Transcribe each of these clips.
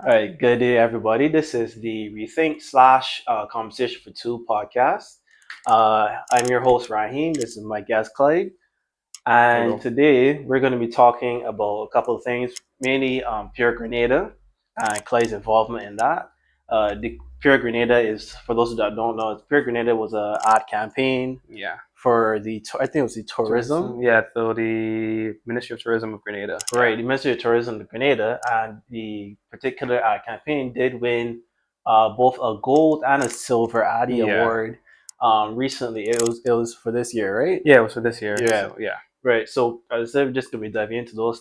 All right, good day, everybody. This is the Rethink slash Conversation for Two podcast. I'm your host, Raheem. This is my guest, Clyde. And Hello. today we're going to be talking about a couple of things, mainly Pure Grenada and Clyde's involvement in that. The Pure Grenada is, for those that don't know, Pure Grenada was a ad campaign Yeah. for I think it was the tourism. Tourism. Yeah. So the Ministry of Tourism of Grenada. Yeah. Right, the Ministry of Tourism of Grenada, and the particular campaign did win both a gold and a silver Addy Yeah. Award recently. It was for this year, right? Yeah. It was for this year. Yeah, So yeah. right. So as I said, we're just gonna be diving into those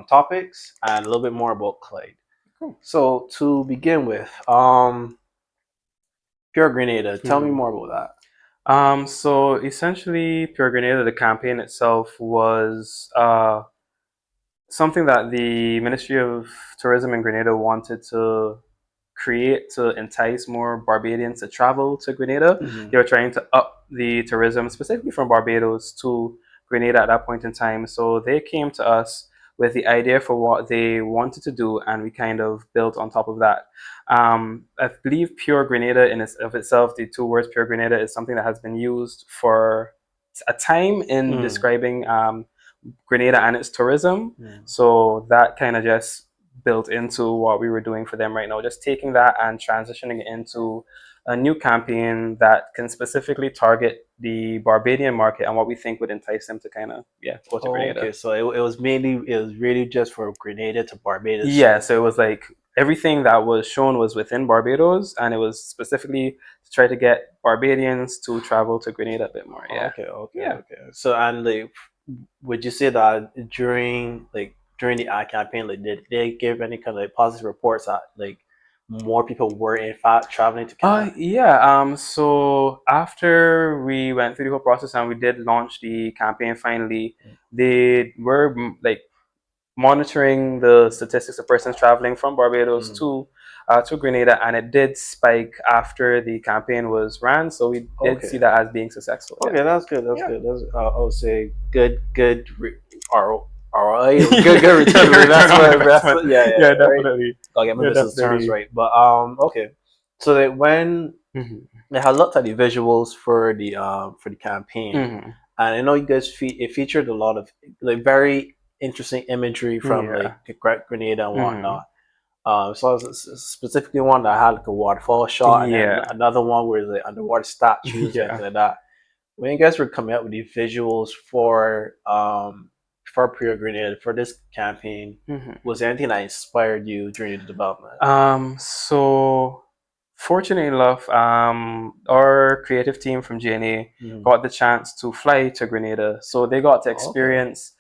topics and a little bit more about Clyde. Cool. So to begin with, Pure Grenada. Tell me hmm more about that. So essentially, Pure Grenada, the campaign itself was something that the Ministry of Tourism in Grenada wanted to create to entice more Barbadians to travel to Grenada. Hmm. They were trying to up the tourism, specifically from Barbados to Grenada at that point in time. So they came to us with the idea for what they wanted to do, and we kind of built on top of that. I believe pure Grenada in of itself, the two words pure Grenada, is something that has been used for a time in Mm. describing Grenada and its tourism. Mm. So that kind of just built into what we were doing for them right now, just taking that and transitioning it into a new campaign that can specifically target the Barbadian market and what we think would entice them to kind of go to Oh, Grenada. okay. So it was really just for Grenada to Barbados. Yeah, so it was like everything that was shown was within Barbados, and it was specifically to try to get Barbadians to travel to Grenada a bit more. Yeah, Okay, okay, yeah. okay. So and like, would you say that during the ad campaign, like, did they give any kind of like positive reports that like more people were in fact traveling to Canada? Yeah. So after we went through the whole process and we did launch the campaign finally, they were like monitoring the statistics of persons traveling from Barbados Mm. to Grenada, and it did spike after the campaign was ran. So we did see Okay, that as being successful. Yeah. okay, that's good. That's Yeah. good. That's I would say ROI, good return Good on return on investment. investment. Yeah, yeah, Yeah, yeah, right. definitely. Gotta get my Yeah, business terms definitely. right. But okay. So that when hmm I had looked at the visuals for the campaign, hmm and I know you guys it featured a lot of like very interesting imagery from like Yeah. Grenada and hmm whatnot. So I was specifically one that had like a waterfall shot, and then Yeah. another one where the underwater statues or Yeah. anything like that. When you guys were coming up with these visuals for Pure Grenada for this campaign, hmm was there anything that inspired you during the development? So fortunately enough, our creative team from GNA Mm. got the chance to fly to Grenada. So they got to Oh, okay. experience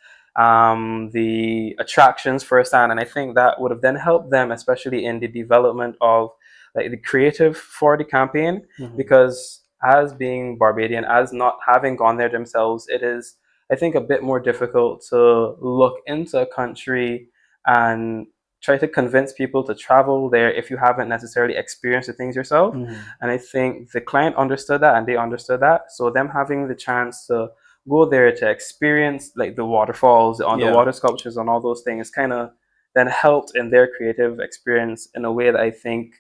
the attractions firsthand. And I think that would have then helped them, especially in the development of like the creative for the campaign, Hmm. because as being Barbadian, as not having gone there themselves, it is, I think, a bit more difficult to look into a country and try to convince people to travel there if you haven't necessarily experienced the things yourself. Hmm. And I think the client understood that and they understood that. So them having the chance to go there to experience like the waterfalls, the Yeah. underwater sculptures and all those things kind of then helped in their creative experience in a way that I think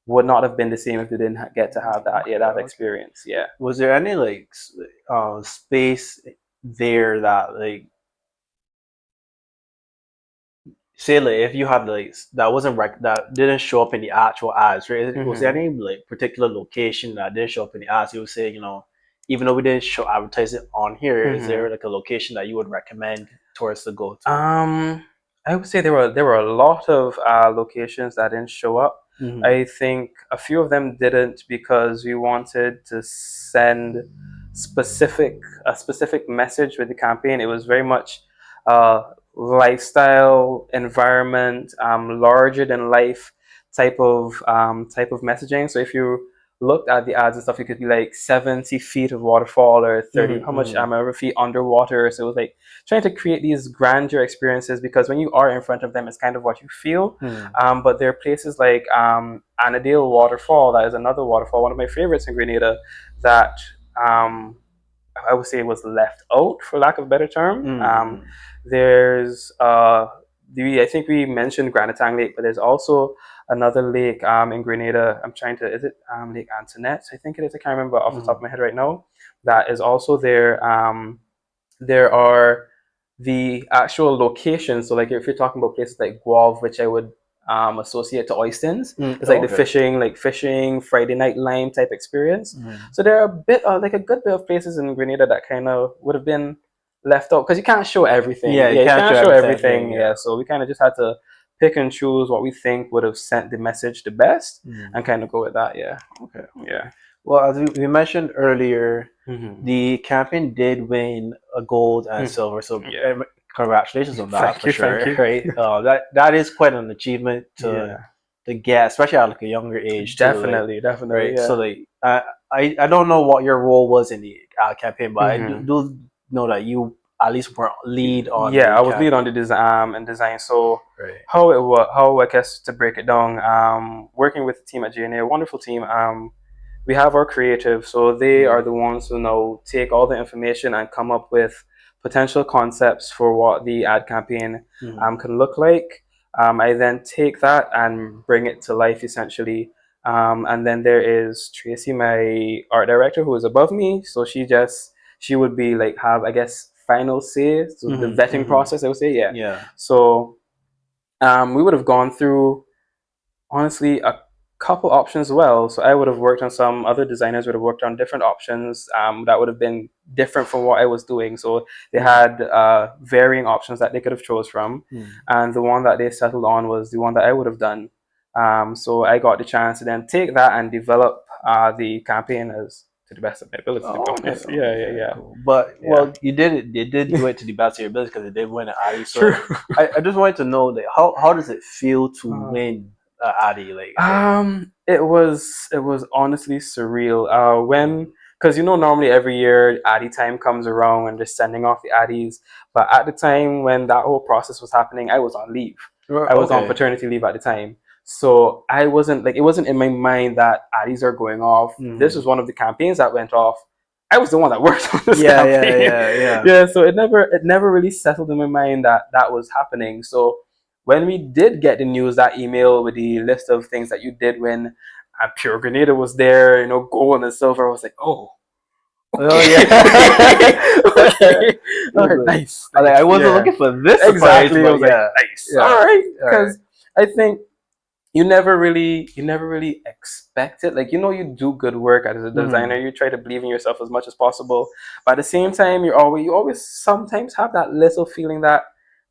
would not have been the same if they didn't get to have Okay. that Okay. experience. Yeah. Was there any like space there that like say like if you had like that wasn't that didn't show up in the actual ads, right? Was there hmm any like particular location that didn't show up in the ads? You would say, even though we didn't show advertise it on here, is hmm there like a location that you would recommend tourists to go to? Um, I would say there were a lot of locations that didn't show up. Hmm. I think a few of them didn't because we wanted to send a specific message with the campaign. It was very much lifestyle, environment, larger than life type of messaging. So if you looked at the ads and stuff, it could be like 70 feet of waterfall or 30, how much Hmm. ever feet underwater. So it was like trying to create these grandeur experiences because when you are in front of them, it's kind of what you feel. Hmm. But there are places like Annadale Waterfall, that is another waterfall, one of my favorites in Grenada, that um, I would say was left out, for lack of a better term. Hmm. There's I think we mentioned Granatang Lake, but there's also another lake in Grenada. I'm trying to, is it Lake Antoinette? I think it is. I can't remember off the top of my head right now. That is also there. There are the actual locations. So, like if you're talking about places like Guelph, which I would associate to Oystons, it's like the Okay. fishing, Friday night lime type experience. Mhm. So there are a bit, like a good bit of places in Grenada that kind of would have been left out because you can't show everything. Yeah, you Yeah, you can't show can't show everything. everything. Yeah. Yeah, so we kind of just had to pick and choose what we think would have sent the message the best Mhm. and kind of go with that. Yeah, Okay. yeah. Well, as we mentioned earlier, Mm-hmm. the campaign did win a gold and silver. So Yeah. congratulations on that Thank for you, thank sure. you. Right. That is quite an achievement Yeah, to get, especially at like a younger age too. Like, definitely, definitely. right. So Yeah. like I don't know what your role was in the campaign, but I Mm-hmm. do know that you at least were lead on Yeah, the I was lead on campaign. the design and design. So Right. how I guess to break it down, working with the team at GNA, a wonderful team. We have our creative, so they are the ones who now take all the information and come up with potential concepts for what the ad campaign Mhm. can look like. I then take that and bring it to life essentially. And then there is Tracy, my art director, who is above me. So she would be like have I guess final say. So the Mhm. vetting Mhm. process, I would say, yeah. Yeah. So we would have gone through honestly a couple options as well. So I would have worked on some other designers would have worked on different options that would have been different from what I was doing. So they Mhm. had varying options that they could have chose from, Mhm. and the one that they settled on was the one that I would have done. So I got the chance to then take that and develop the campaign as to the best of my ability. To be Oh, okay, honest, yeah, yeah, okay, yeah, cool. But yeah. well, you did it. You did do it to the best of your ability because it did win an Addy. So True. I just wanted to know like how does it feel to win an Addy? Like It was honestly surreal. When because normally every year Addy time comes around and they're sending off the Addies, but at the time when that whole process was happening, I was on leave. I was on okay. paternity leave at the time, so I wasn't like it wasn't in my mind that Addies are going off. This Mhm. was one of the campaigns that went off. I was the one that worked on this Yeah, yeah, campaign. yeah, yeah. Yeah, so it never really settled in my mind that that was happening. So when we did get the news, that email with the list of things that you did win, and Pure Grenada was there, gold and silver, I was like, oh, Oh okay. yeah. Okay. All right, Listen, nice, I nice. wasn't Yeah, looking for this surprise, exactly. I but was like, yeah, nice. All yeah, right. all right. Because I think you never really expect it. Like, you do good work as a Mhm. designer, you try to believe in yourself as much as possible, but at the same time you always sometimes have that little feeling that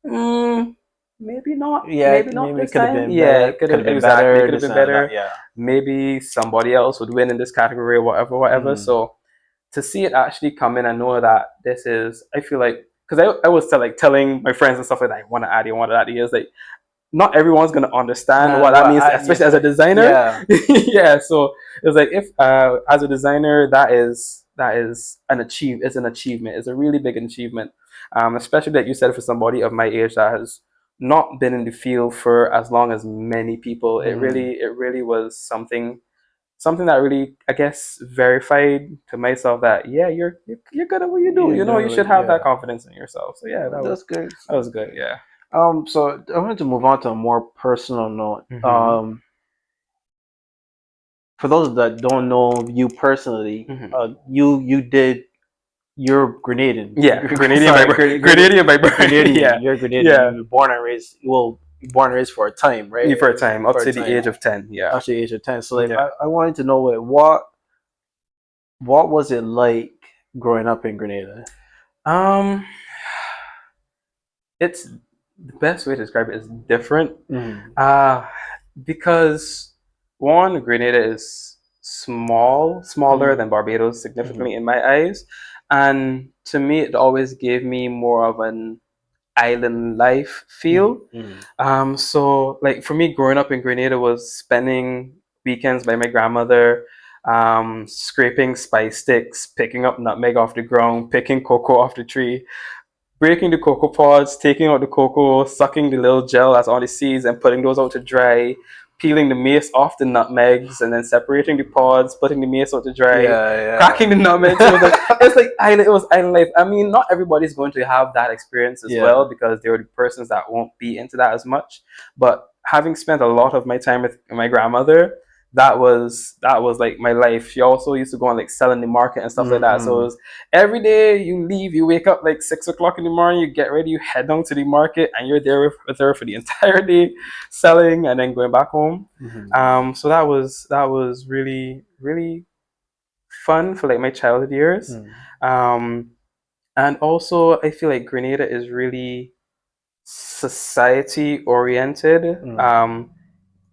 mm, Yeah, maybe not maybe it this could have time. been Yeah, better. it could Could have have been exactly, it better. could have This been and that. better. Yeah. Maybe somebody else would win in this category or whatever. Mhm. So to see it actually come in and know that this is, I feel like, because I was telling my friends and stuff like that, I want to add it, I want to add it. It's like not everyone's gonna understand what Man, that well, means, you especially as a said, designer. yeah. Yeah, so it's like if as a designer, that is it's an achievement. It's a really big achievement, especially that you said for somebody of my age that has not been in the field for as long as many people. It Mhm. really it really was something that really, I guess, verified to myself that yeah, you're good at what you do. You're You gonna should like, have that yeah. confidence in yourself. So yeah, that was That's good. that was good. Yeah. So I wanted to move on to a more personal note. Hmm. For those that don't know you personally, Hmm. you did you're Grenadian. Yeah, Grenadian by Sorry, birth. Grenadian by birth. Grenadian. Yeah, You're Grenadian. yeah. You were born and raised. Well, born and raised for a time, right? For a time, up For a to the time, age of 10. Yeah, after the age of 10. So like, yeah. I wanted to know like, what was it like growing up in Grenada? Um, it's the best way to describe it is different. Mm. Uh because one, Grenada is smaller Mm. than Barbados, Mm. significantly in my eyes, and to me, it always gave me more of an island life Mm. feel. Mm. So like for me, growing up in Grenada was spending weekends by my grandmother, scraping spice sticks, picking up nutmeg off the ground, picking cocoa off the tree, breaking the cocoa pods, taking out the cocoa, sucking the little gel that's on the seeds, and putting those out to dry. peeling the mace off the nutmegs and then separating the pods, putting the mace out to dry, Yeah, cracking the nutmegs. It was like it was island life. I mean, not everybody's going to have that experience as yeah. well because there are persons that won't be into that as much. But having spent a lot of my time with my grandmother, that was like my life. She also used to go on like selling the market and stuff like that. So it Mm-hmm. was every day you leave, you wake up like 6 o'clock in the morning, you get ready, you head down to the market, and you're there with her for the entire day, selling and then going back home. Mm-hmm. So that was really really fun for like my childhood years. Um, and also I feel like Grenada is really society oriented. Mm-hmm.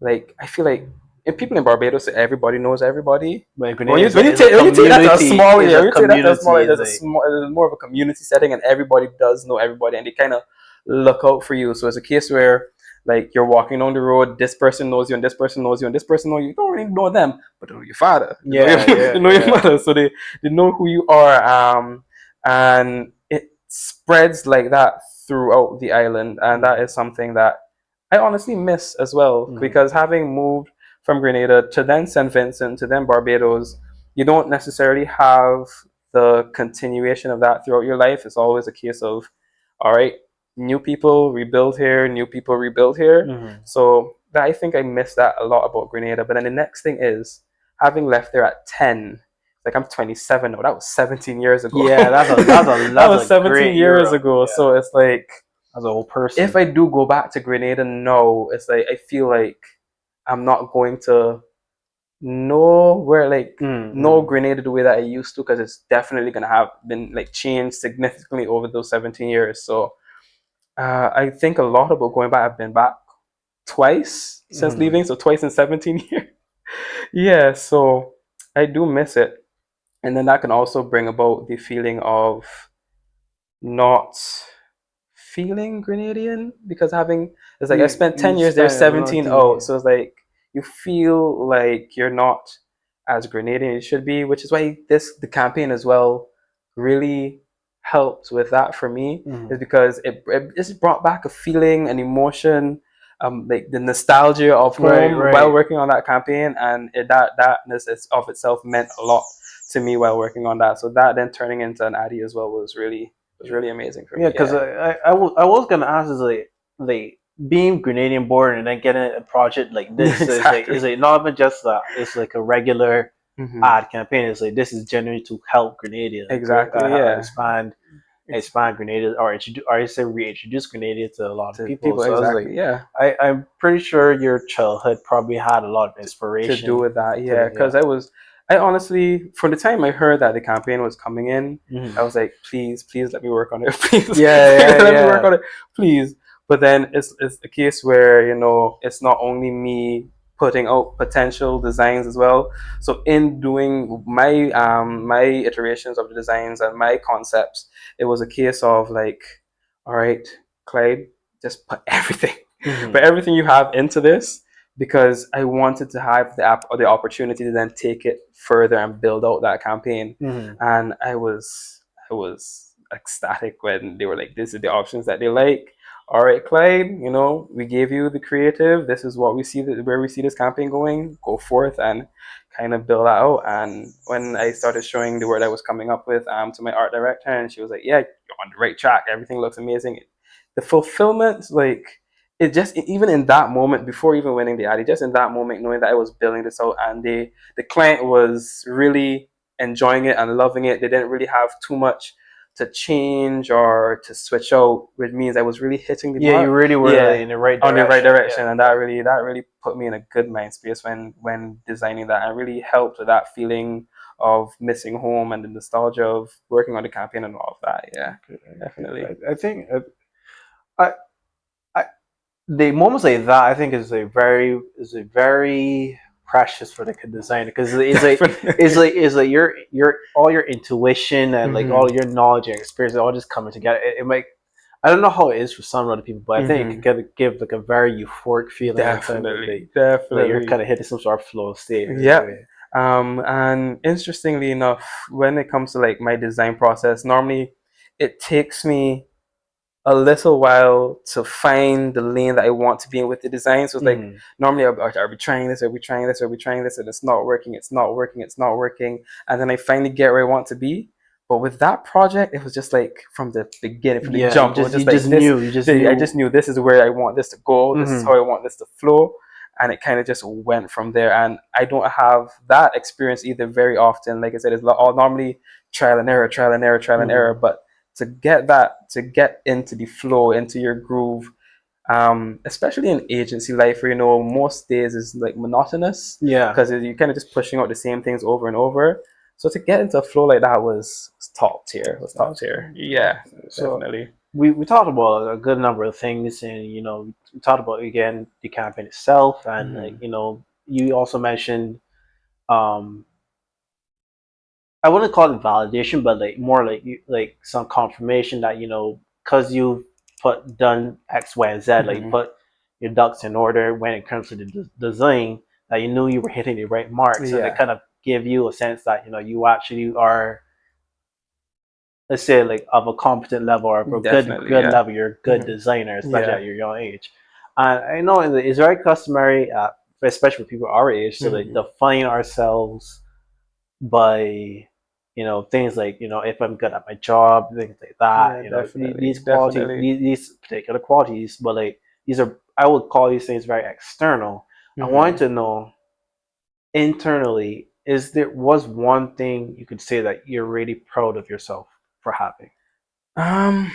Like I feel like in people in Barbados, everybody knows everybody. But But when Grenada you when you is a take when you take that to a community. small Is area, a when you take that to a small community. area, Is a there's more of a community setting, and everybody does know everybody, and they kind of look out for you. So it's a case where like you're walking down the road, this person knows you, and this person knows you, and this person knows you. You don't really know them, but they know your father, they know your yeah, yeah, they know your yeah. mother, so they know who you are. And it spreads like that throughout the island, and that is something that I honestly miss as well Mm-hmm. because having moved from Grenada to then St. Vincent to then Barbados, you don't necessarily have the continuation of that throughout your life. It's always a case of, all right, new people rebuild here, new people rebuild here. Mm-hmm. So I think I miss that a lot about Grenada. But then the next thing is having left there at 10. Like I'm 27 now. That was 17 years ago. Yeah, That that's was a 17 great years era. ago. Yeah, So it's like as a whole if person. I do go back to Grenada now, it's like I feel like I'm not going to know where like know Mm-hmm. Grenada the way that I used to because it's definitely gonna have been like changed significantly over those 17 years. So I think a lot about going back. I've been back twice since Mm-hmm. leaving, so twice in 17 years. Yeah, so I do miss it, and then that can also bring about the feeling of not feeling Grenadian because having it's like I spent You 10 years there, spent a lot 17 of out. years. So it's like you feel like you're not as Grenadian as you should be, which is why the campaign as well really helped with that for me, Mm-hmm. is because it just brought back a feeling, an emotion, like the nostalgia of Right, home while right. working on that campaign, and thatness of itself meant a lot to me while working on that. So that then turning into an Addy as well was really amazing for Yeah, me. because Yeah. I was gonna ask is like being Grenadian born and then getting a project like this Exactly. is like not even just it's like a regular Hmm. ad campaign. It's like this is generally to help Grenada, like Exactly. Yeah. Ex- expand Grenada or introduce or I say reintroduce Grenada to a lot of to people. people. So I was like, Exactly. Yeah. I'm pretty sure your childhood probably had a lot of To do inspiration with that. to Yeah. the Because I honestly, from the time I heard that the campaign was coming in, I Mhm. was like, please let me work on it. Please, Yeah, please yeah, let me work yeah. on it. Please. But then it's a case where, it's not only me putting out potential designs as well. So in doing my iterations of the designs and my concepts, it was a case of like, all right, Clyde, just put everything, Hmm. put everything you have into this because I wanted to have the app or the opportunity to then take it further and build out that campaign. Hmm. And I was ecstatic when they were like, "This is the options that they like." All right, Clyde, we gave you the creative. This is what we see where we see this campaign going. Go forth and kind of build that out. And when I started showing the word I was coming up with to my art director, and she was like, "Yeah, you're on the right track. Everything looks amazing." The fulfillment, like it just even in that moment before even winning the Addy, just in that moment knowing that I was building this out and the client was really enjoying it and loving it. They didn't really have too much to change or to switch out, which means I was really hitting the Yeah, you mark. really were like, Yeah, in the right on the right direction. direction, Yeah, and that really put me in a good mind space when designing that, and really helped with that feeling of missing home and the nostalgia of working on the campaign and all of that. Yeah, definitely. I think I, I the moments like that I think is a very precious for the designer because Definitely. it's like your all your intuition and like Hmm. all your knowledge and experience all just coming together. It might I don't know how it is for some other people, but I think it Hmm. could give like a very euphoric feeling every time Definitely, like you're definitely. kind of hitting some sort of flow state. Yep. And interestingly enough, when it comes to like my design process, normally it takes me a little while to find the lane that I want to be in with the design. So it's like Mm. normally I'll be trying this, I'll be trying this, I'll be trying this, and it's not working, it's not working, it's not working. And then I finally get where I want to be. But with that project, it was just like from the beginning, from the Yeah, jump, it was you just just like this. knew, you just I knew. just knew this is where I want this to go. This is Hmm. how I want this to flow, and it kind of just went from there. And I don't have that experience either very often. Like I said, it's all normally trial and error, trial and error, trial and error. Hmm. But to get into the flow, into your groove, especially in agency life where most days is like monotonous Yeah. because you're kind of just pushing out the same things over and over. So to get into a flow like that was top tier. Was top That's tier. cool. Yeah, So definitely. we talked about a good number of things, and we talked about again the campaign itself, and Hmm. you also mentioned um I wouldn't call it validation, but like more like like some confirmation that because you put done X, Y, and Z, like you Hmm. put your ducks in order when it comes to the design, that you knew you were hitting the right marks, and it Yeah, kind of give you a sense that you actually are, let's say, like of a competent level or of a definitely. good Yeah. level. You're a good Hmm. designer, especially Yeah. at your young age. And I know it's very customary, especially for people our age, to like Hmm. define ourselves by things like if I'm good at my job, things like that. Yeah, These definitely. qualities, Definitely. these particular qualities, but like these are, I would call these things very external. I wanted Hmm. to know internally, is there was one thing you could say that you're really proud of yourself for having? Um,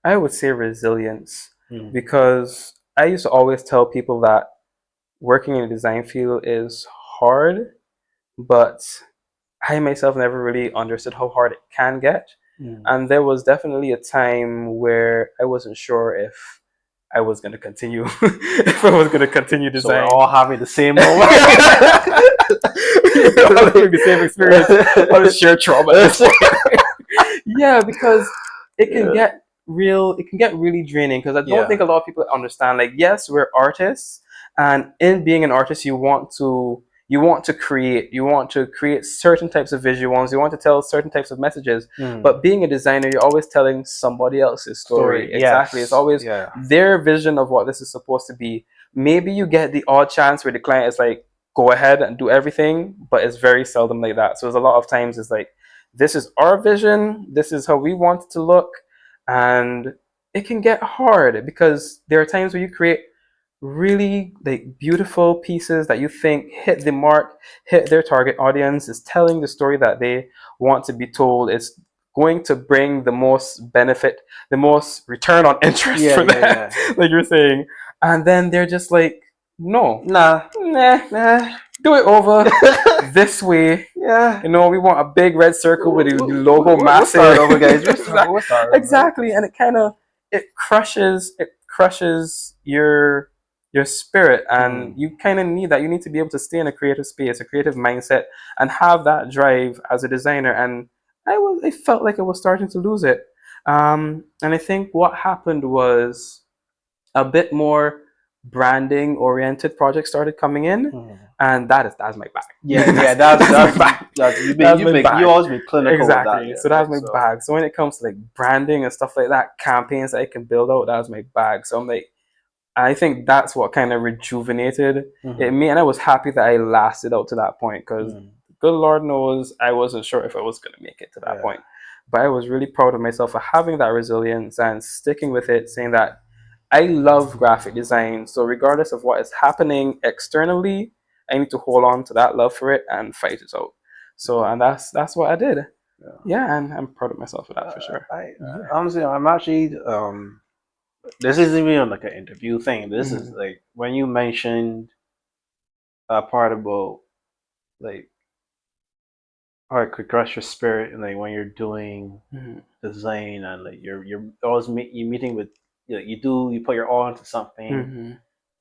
I would say resilience Mm. because I used to always tell people that working in the design field is hard, but I myself never really understood how hard it can get. Mm. And there was definitely a time where I wasn't sure if I was going to continue, if I was going to continue So we're design. all having the same moment. We're all having the same experience, all this shared trauma at this point. Yeah, because Yeah. it can get really draining because I don't think Yeah. a lot of people understand, like, yes, we're artists, and in being an artist you want to create certain types of visuals, you want to tell certain types of messages. Mm. But being a designer, you're always telling somebody else's story. Story. Exactly, it's Yes. always Yeah. their vision of what this is supposed to be. Maybe you get the odd chance where the client is like, go ahead and do everything, but it's very seldom like that. So there's a lot of times it's like, this is our vision, this is how we want it to look. And it can get hard because there are times where you create really like beautiful pieces that you think hit the mark, hit their target audience, is telling the story that they want to be told, is going to bring the most benefit, the most return on interest Yeah. for Yeah. them, Yeah. like you're saying. And then they're just like, no, Nah. nah, Nah. do it over this way. Yeah. We want a big red circle with the logo We'll start massive. over, guys. We'll start over. Exactly, and it crushes your spirit, and Mm. you kind of need that. You need to be able to stay in a creative space, a creative mindset, and have that drive as a designer. And I felt like I was starting to lose it. And I think what happened was a bit more branding oriented projects started coming in, Mm. and that's my Yeah. bag. Yeah. That's my bag. That's my You bag. always been clinical with that. Exactly. Yeah. So that's Right. my So. bag. So when it comes to like branding and stuff like that, campaigns that I can build out, that's my bag. So I'm like, I think that's what kind of rejuvenated it Mm-hmm. me, and I was happy that I lasted out to that point because Mm. good Lord knows I wasn't sure if I was gonna make it to that Yeah. point. But I was really proud of myself for having that resilience and sticking with it, saying that I love graphic design. So regardless of what is happening externally, I need to hold on to that love for it and fight it out. So and that's what I did. Yeah. Yeah, and I'm proud of myself for that for sure. I Yeah. honestly, I'm actually this isn't even like an interview thing. This is Hmm. like when you mentioned a part about like how it could crush your spirit, and like when you're doing Hmm. design, and like you're always you meeting with, you put your all into something, Hmm.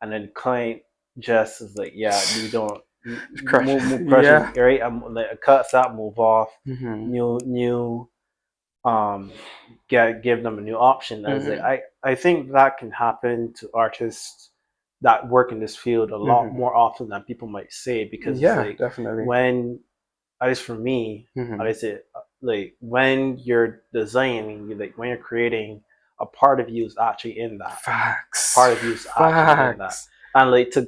and then the client just is like, yeah, we don't Crush. move crushes, Yeah. right? Like cuts out, move off, Hmm. new um give them a new option. As like, Hmm. I think that can happen to artists that work in this field a lot Hmm. more often than people might say, because it's Yeah, like definitely. when, at least for me, Hmm. at least it, like when you're designing, like when you're creating a part of you is actually in that. Facts. Part of you is actually in that. Facts. And like to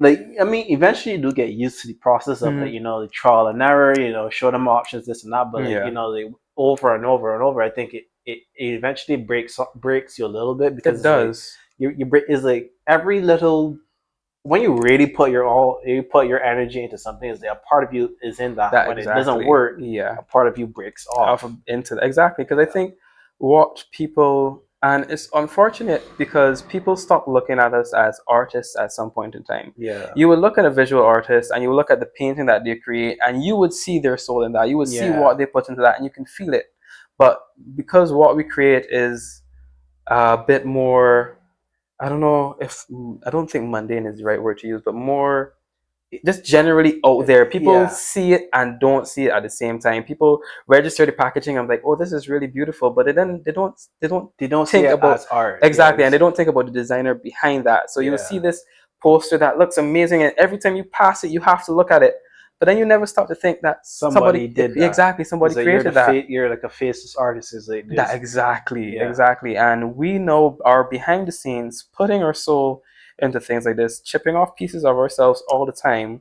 I mean, eventually you do get used to the process of like Mhm. the trial and error. Show them options, this and that. But like Yeah, like over and over and over, I think it eventually breaks you a little bit because it it's like does. you break is like every little when you really you put your energy into something, is that a part of you is in that. That When it doesn't exactly. work, Yeah. a part of you breaks off. Into exactly, because I Yeah, think what people, and it's unfortunate because people stop looking at us as artists at some point in time. yeah, You would look at a visual artist and you would look at the painting that they create and you would see their soul in that. You would see yeah. what they put into that and you can feel it. But because what we create is a bit more, I don't know if, I don't think mundane is the right word to use, but more just generally out there. People Yeah, see it and don't see it at the same time. People register the packaging. I'm like, oh, this is really beautiful, but then they don't they don't see think it about as art. Yeah, exactly, and they don't think about the designer behind that. So you will see yeah. this poster that looks amazing, and every time you pass it, you have to look at it. But then you never stop to think that Somebody did that. exactly, somebody It's like created that. you're like a faceless artist. Is like That this. exactly, Yeah. exactly. And we know our behind the scenes, putting our soul into things like this, chipping off pieces of ourselves all the time.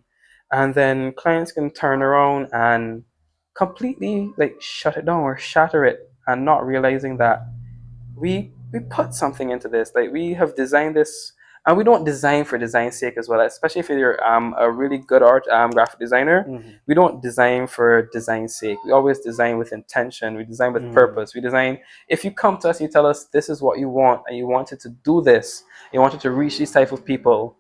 And then clients can turn around and completely like shut it down or shatter it and not realizing that we put something into this. Like we have designed this, and we don't design for design's sake as well. Especially if you're a really good art graphic designer, Hmm. we don't design for design's sake. We always design with intention. We design with Hmm. purpose. We design. If you come to us, and you tell us this is what you want, and you wanted to do this, you wanted to reach these type of people,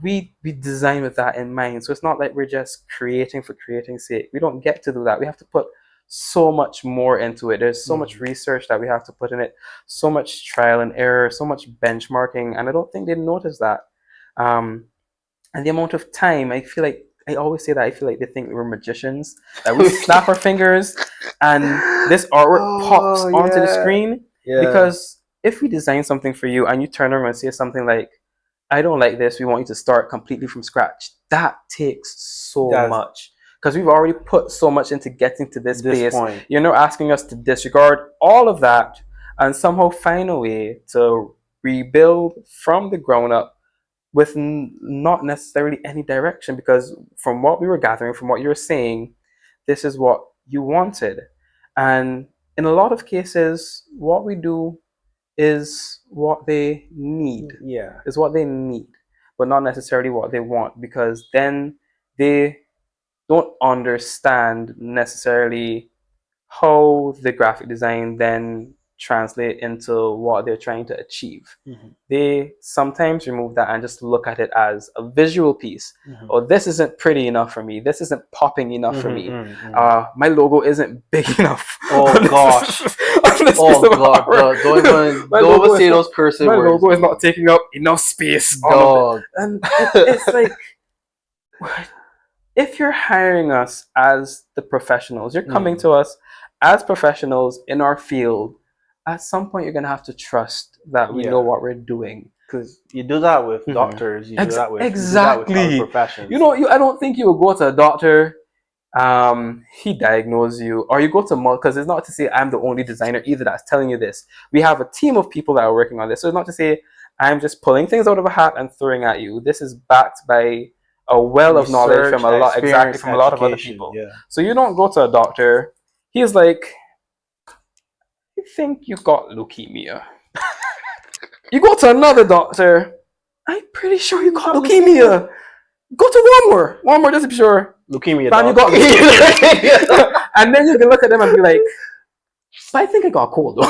we design with that in mind. So it's not like we're just creating for creating's sake. We don't get to do that. We have to put so much more into it. There's so much Hmm. research that we have to put in it, so much trial and error, so much benchmarking, and I don't think they notice that. Um, and the amount of time, I feel like I always say that I feel like they think we're magicians, that we snap our fingers and this artwork pops Oh onto the yeah, screen. yeah. Because if we design something for you and you turn around and say something like, I don't like this, we want you to start completely from scratch, that takes so That's much. Because we've already put so much into getting to this this place. point. You're now asking us to disregard all of that and somehow find a way to rebuild from the ground up with not necessarily any direction, because from what we were gathering, from what you were saying, this is what you wanted. And in a lot of cases, what we do is what they need, Yeah. is what they need, but not necessarily what they want, because then they don't understand necessarily how the graphic design then translate into what they're trying to achieve. Hmm. They sometimes remove that and just look at it as a visual piece. Hmm. Oh, this isn't pretty enough for me. This isn't popping enough for me. Hmm. My logo isn't big enough Oh gosh. on this piece Oh of god. artwork. Don't my even logo is say not those cursive my words, logo is not dog. taking up enough space on it. Dog. And it's like, if you're hiring us as the professionals, you're coming Mm. to us as professionals in our field, at some point you're going to have to trust that we know Yeah. what we're doing. Because you do that with Mhm. doctors. You do that with other Exactly. professions. I don't think you will go to a doctor, he diagnose you, or you go to because it's not to say I'm the only designer either that's telling you this. We have a team of people that are working on this, so it's not to say I'm just pulling things out of a hat and throwing at you. This is backed by a well of knowledge from Research, a lot, exactly, experience, from a lot of other education. people. Yeah. So you don't go to a doctor, he's like, I think you got leukemia. You go to another doctor, I'm pretty sure you You got got leukemia. leukemia. Go to one more just to be sure. Leukemia, Fam, you dog. got leukemia. And then you can look at them and be like, but I think I got a cold though.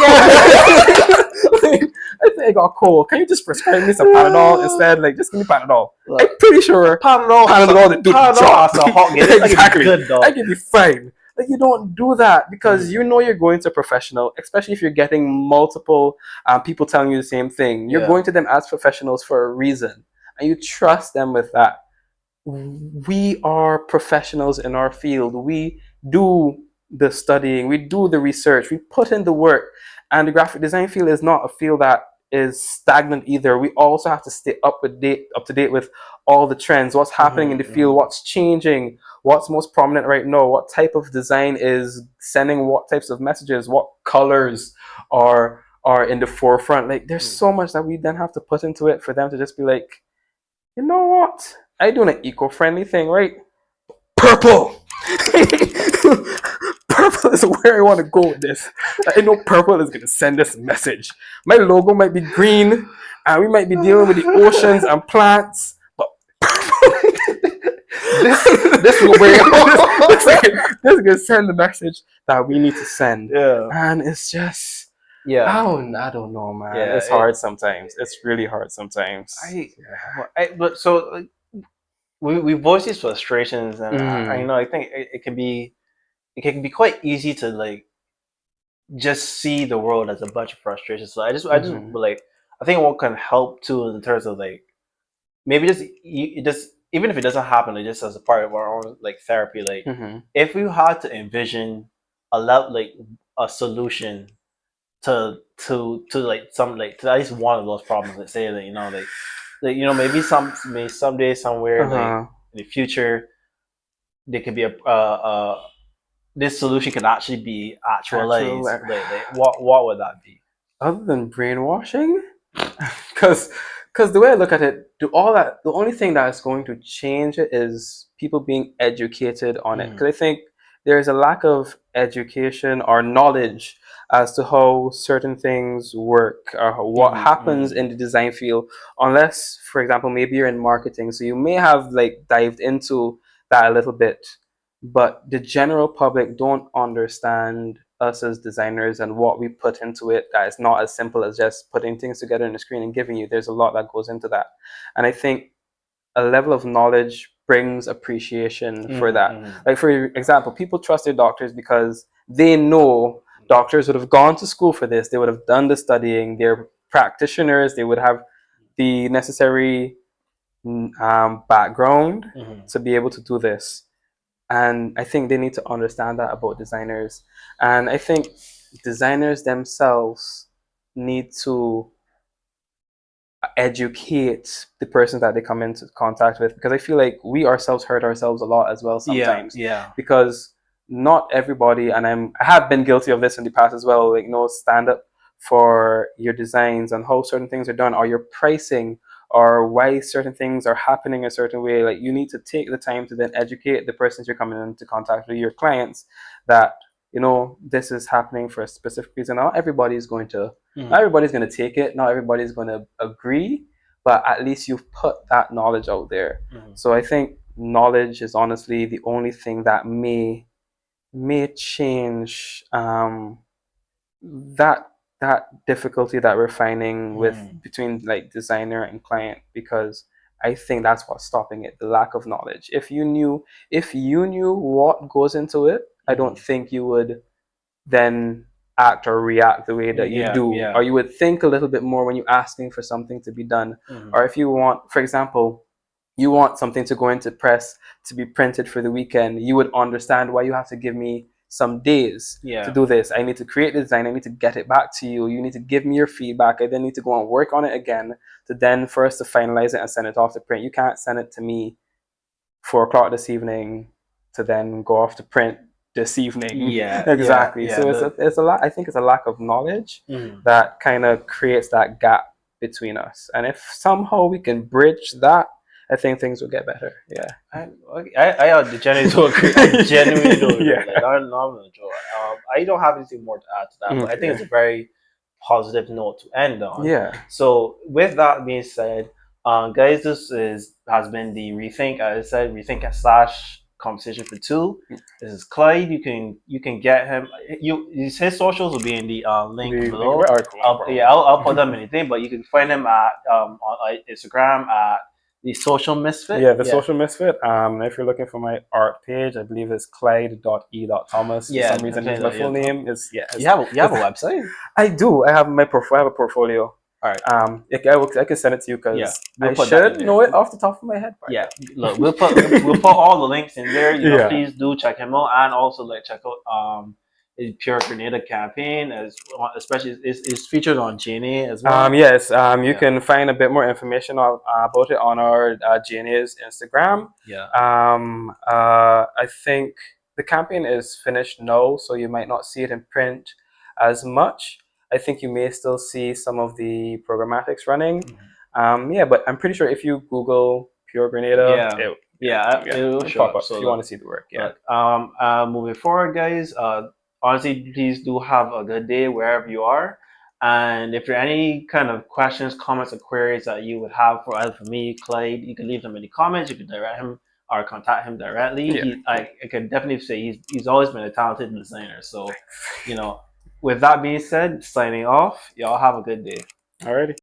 I think I got a cold. Can you just prescribe me some Panadol instead? Like, just give me Panadol. I'm Look, pretty sure Panadol did do the job. has a hot game. It's Exactly. good, I dog. can be fine. Like, you don't do that because Mm. you know you're going to a professional, especially if you're getting multiple people telling you the same thing. You're Yeah. going to them as professionals for a reason, and you trust them with that. We are professionals in our field. We do the studying, we do the research, we put in the work. And the graphic design field is not a field that is stagnant either. We also have to stay up to date with all the trends, what's happening in the field, what's changing, what's most prominent right now, what type of design is sending what types of messages, what colors are in the forefront. Like there's so much that we then have to put into it for them to just be like, you know what? I doing an eco-friendly thing, right? Purple. Purple is where I want to go with this. I know purple is gonna send this message. My logo might be green, and we might be dealing with the oceans and plants, but this is where this is gonna send the message that we need to send. Yeah. And it's just Yeah. I don't know, man. Yeah, It's hard sometimes. It's really hard sometimes. But so like, we voice these frustrations, and I Mm. know I think it can be quite easy to like just see the world as a bunch of frustrations. So I just Mhm. like I think what can help too in terms of like maybe just even if it doesn't happen, like just as a part of our own like therapy, like Mhm. if we had to envision a lot like a solution to like some like to at least one of those problems, let's say that like maybe maybe someday somewhere like Uh-huh. in the future there could be a this solution can actually be Actual actualized. Like what would that be? other than brainwashing, because the way I look at it, the only thing that's going to change it is people being educated on it. Mm-hmm. Because I think there's a lack of education or knowledge as to how certain things work or what happens Mm-hmm. in the design field, unless, for example, maybe you're in marketing, so you may have like dived into that a little bit, but the general public don't understand us as designers and what we put into it. That it's not as simple as just putting things together on the screen and giving you. There's a lot that goes into that, and I think a level of knowledge brings appreciation for that. Mm-hmm. Like for example, people trust their doctors because they know doctors would have gone to school for this. They would have done the studying. They're practitioners. They would have the necessary background Mm-hmm. to be able to do this. And I think they need to understand that about designers. And I think designers themselves need to educate the persons that they come into contact with, because I feel like we ourselves hurt ourselves a lot as well Yeah, sometimes, yeah. because not everybody, and I have been guilty of this in the past as well, like stand up for your designs and how certain things are done or your pricing or why certain things are happening a certain way. Like you need to take the time to then educate the persons you're coming into contact with, your clients, that this is happening for a specific reason. Not Mm-hmm. everybody's going to take it, not everybody's going to agree, but at least you've put that knowledge out there. Mm-hmm. So I think knowledge is honestly the only thing that may change that difficulty that we're finding with Mm-hmm. between like designer and client, because I think that's what's stopping it, the lack of knowledge. If you knew what goes into it, I don't Mm-hmm. think you would then act or react the way that you Yeah, do, yeah. or you would think a little bit more when you're asking for something to be done. Mm-hmm. Or if you want, for example, you want something to go into press to be printed for the weekend, you would understand why you have to give me some days to Yeah. do this. I need to create the design, I need to get it back to you, you need to give me your feedback, I then need to go and work on it again to then for us to finalize it and send it off to print. You can't send it to me 4 o'clock this evening to then go off to print this evening. Yeah, yeah, Exactly. yeah. So it's a lot. I think it's a lack of knowledge Mhm. that kind of creates that gap between us. And if somehow we can bridge that, I think things will get better. Yeah. I genuinely do agree. I genuinely do agree. Yeah. Like, not even a joke. I don't have anything more to add to that, but I think Okay. it's a very positive note to end on. Yeah. So, with that being said, guys, this has been the Rethink. As I said, Rethink slash Conversation for Two. This is Clyde. You can get him. His socials will be in the link The link. below. All right, cool, no problem. I'll put them in the thing, but you can find him at on Instagram at the Social Misfit. Yeah, the Yeah. social misfit. If you're looking for my art page, I believe it's Clyde.e.thomas. For Yeah, some reason, definitely use my that. Yeah, full name. It's yeah. you have a website. I do. I have I have a portfolio. All right. I can send it to you Yeah, because we'll I put that in should there. know it off the top of my head. By Yeah, now. look, we'll put all the links in there. Yeah. Please do check him out, and also like check out Pure Grenada campaign, as especially it's featured on GNA as well. Yes, you Yeah, can find a bit more information about it on our GNA's Instagram. yeah. I think the campaign is finished now, so you might not see it in print as much. I think you may still see some of the programmatics running. Mhm. Yeah, but I'm pretty sure if you Google Pure Grenada, Yeah, yeah, it will it'll show pop up. up if So you want to see the work. Yeah. moving forward, guys. Honestly, please do have a good day wherever you are. And if there are any kind of questions, comments, or queries that you would have for either for me, Clyde, you can leave them in the comments. You can direct him or contact him directly. Yeah. I can definitely say he's always been a talented designer. So, you know, with that being said, signing off. Y'all have a good day. Alrighty.